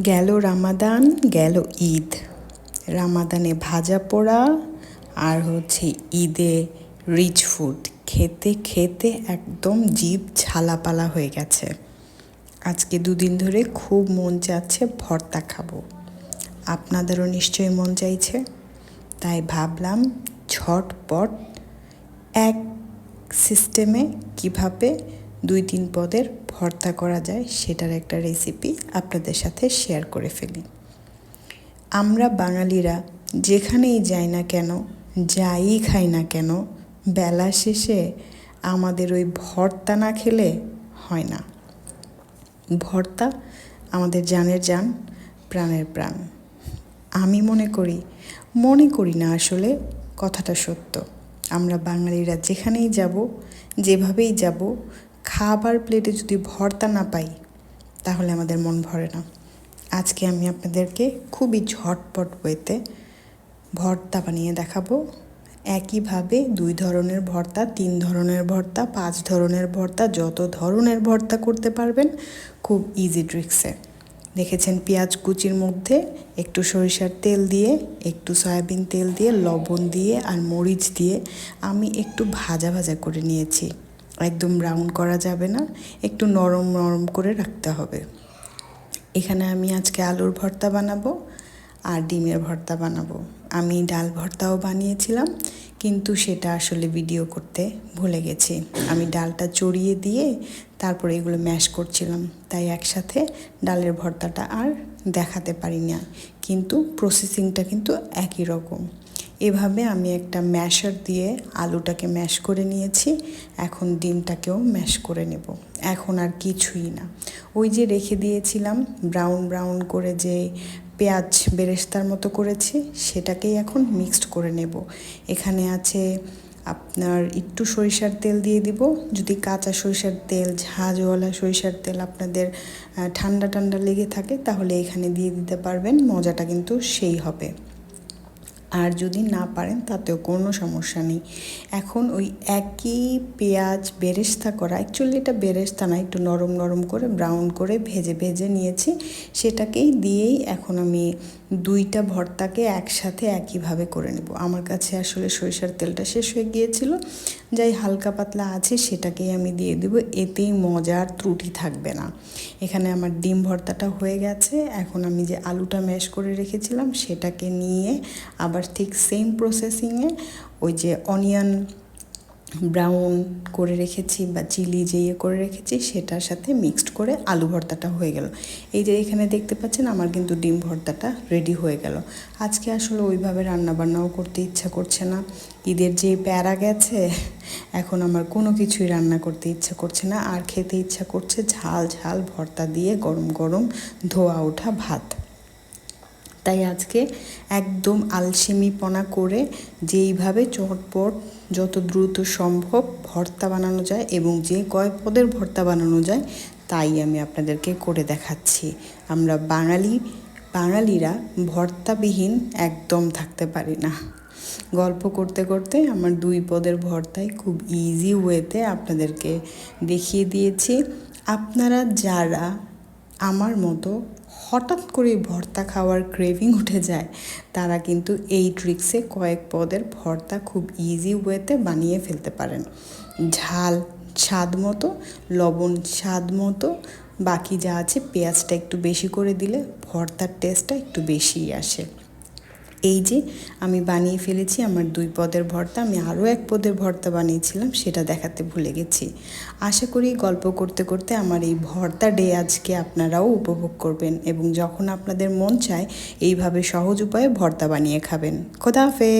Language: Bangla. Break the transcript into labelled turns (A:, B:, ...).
A: গেল রামাদান, গেল ঈদ। রামাদানে ভাজা পোড়া আর ঈদে রিচ ফুড খেতে খেতে একদম জিভ ঝালাপালা হয়ে গেছে। আজকে দুদিন ধরে খুব মন চাচ্ছে ভর্তা খাবো। আপনাদেরও নিশ্চয়ই মন চাইছে, তাই ভাবলাম ঝটপট এক সিস্টেমে কিভাবে 2-3 পদের ভর্তা করা যায় সেটার একটা রেসিপি আপনাদের সাথে শেয়ার করে ফেলি। আমরা বাঙালিরা যেখানেই যাই না কেন, যাই খাই না কেন, বেলা শেষে আমাদের ওই ভর্তা না খেলে হয় না। ভর্তা আমাদের জানের জান, প্রাণের প্রাণ। আমি মনে করি না আসলে কথাটা সত্য। আমরা বাঙালিরা যেখানেই যাব, যেভাবেই যাব, খাবার প্লেটে যদি ভর্তা না পাই তাহলে আমাদের মন ভরে না। আজকে আমি আপনাদেরকে খুবই ঝটপট ওয়েতে ভর্তা বানিয়ে দেখাবো। একইভাবে 2 ধরনের ভর্তা, 3 ধরনের ভর্তা, 5 ধরনের ভর্তা, যত ধরনের ভর্তা করতে পারবেন খুব ইজি ট্রিক্সে। দেখেছেন পেঁয়াজ কুচির মধ্যে একটু সরিষার তেল দিয়ে, একটু সয়াবিন তেল দিয়ে, লবণ দিয়ে আর মরিচ দিয়ে আমি একটু ভাজা ভাজা করে নিয়েছি। একদম ব্রাউন করা যাবে না, একটু নরম নরম করে রাখতে হবে। এখানে আমি আজকে আলুর ভর্তা বানাবো আর ডিমের ভর্তা বানাবো। আমি ডাল ভর্তাও বানিয়েছিলাম, কিন্তু সেটা আসলে ভিডিও করতে ভুলে গেছি। আমি ডালটা চড়িয়ে দিয়ে তারপরে এগুলো ম্যাশ করছিলাম, তাই একসাথে ডালের ভর্তাটা আর দেখাতে পারি না, কিন্তু প্রসেসিংটা কিন্তু একই রকম। এভাবে আমি একটা ম্যাশার দিয়ে আলুটাকে ম্যাশ করে নিয়েছি। এখন ডিমটাকেও ম্যাশ করে নেব। এখন আর কিছুই না, ওই যে রেখে দিয়েছিলাম ব্রাউন ব্রাউন করে যে পেঁয়াজ বেরেস্তার মতো করেছি, সেটাকেই এখন মিক্সড করে নেব। এখানে আছে আপনার একটু সরিষার তেল দিয়ে দিব। যদি কাঁচা সরিষার তেল, ঝাঁঝওয়ালা সরিষার তেল আপনাদের ঠান্ডা ঠান্ডা লেগে থাকে তাহলে এখানে দিয়ে দিতে পারবেন, মজাটা কিন্তু সেই হবে। আর যদি না পারেন তাতেও কোনো সমস্যা নেই। এখন ওই একই পেঁয়াজ বেরেস্তা করা, অ্যাকচুয়ালি এটা বেরেস্তা না, একটু নরম নরম করে ব্রাউন করে ভেজে ভেজে নিয়েছি, সেটাকেই দিয়েই এখন আমি 2টা ভর্তাকে একসাথে একইভাবে করে নেব। আমার কাছে আসলে সরিষার তেলটা শেষ হয়ে গিয়েছিল, যাই হালকা পাতলা আছে সেটাকেই আমি দিয়ে দেব, এতেই মজার ত্রুটি থাকবে না। এখানে আমার ডিম ভর্তাটা হয়ে গেছে। এখন আমি যে আলুটা ম্যাশ করে রেখেছিলাম সেটাকে নিয়ে আবার ঠিক সেম প্রসেসিংয়ে ওই যে অনিয়ন ব্রাউন করে রেখেছি বা চিলি যে করে রেখেছি সেটার সাথে মিক্সড করে আলু ভর্তাটা হয়ে গেল। এই যে এখানে দেখতে পাচ্ছেন আমার কিন্তু ডিম ভর্তাটা রেডি হয়ে গেল। আজকে আসলে ওইভাবে রান্নাবান্নাও করতে ইচ্ছা করছে না, ঈদের যে প্যারা গেছে, এখন আমার কোনো কিছুই রান্না করতে ইচ্ছা করছে না, আর খেতে ইচ্ছা করছে ঝাল ঝাল ভর্তা দিয়ে গরম গরম ধোয়া ওঠা ভাত। তাই আজকে একদম আলসেমিপনা করে যেইভাবে চটপট যত দ্রুত সম্ভব ভর্তা বানানো যায় এবং যে কয় পদের ভর্তা বানানো যায় তাই আমি আপনাদেরকে করে দেখাচ্ছি। আমরা বাঙালিরা ভর্তাবিহীন একদম থাকতে পারি না। গল্প করতে করতে আমার 2 পদের ভর্তাই খুব ইজি ওয়েতে আপনাদেরকে দেখিয়ে দিয়েছি। আপনারা যারা আমার মতো হঠাৎ করে ভর্তা খাওয়ার ক্রেভিং উঠে যায়, তারা কিন্তু এই ট্রিক্সে কয়েক পদের ভর্তা খুব ইজি ওয়েতে বানিয়ে ফেলতে পারেন। ঝাল স্বাদ মতো, লবণ স্বাদ মতো, বাকি যা আছে পেঁয়াজটা একটু বেশি করে দিলে ভর্তার টেস্টটা একটু বেশিই আসে। এই যে আমি বানিয়ে ফেলেছি আমার 2 পদের ভর্তা। আমি আরও 1 পদের ভর্তা বানিয়েছিলাম, সেটা দেখাতে ভুলে গেছি। আশা করি গল্প করতে করতে আমার এই ভর্তা ডে আজকে আপনারাও উপভোগ করবেন এবং যখন আপনাদের মন চায় এইভাবে সহজ উপায়ে ভর্তা বানিয়ে খাবেন। খোদা হাফেজ।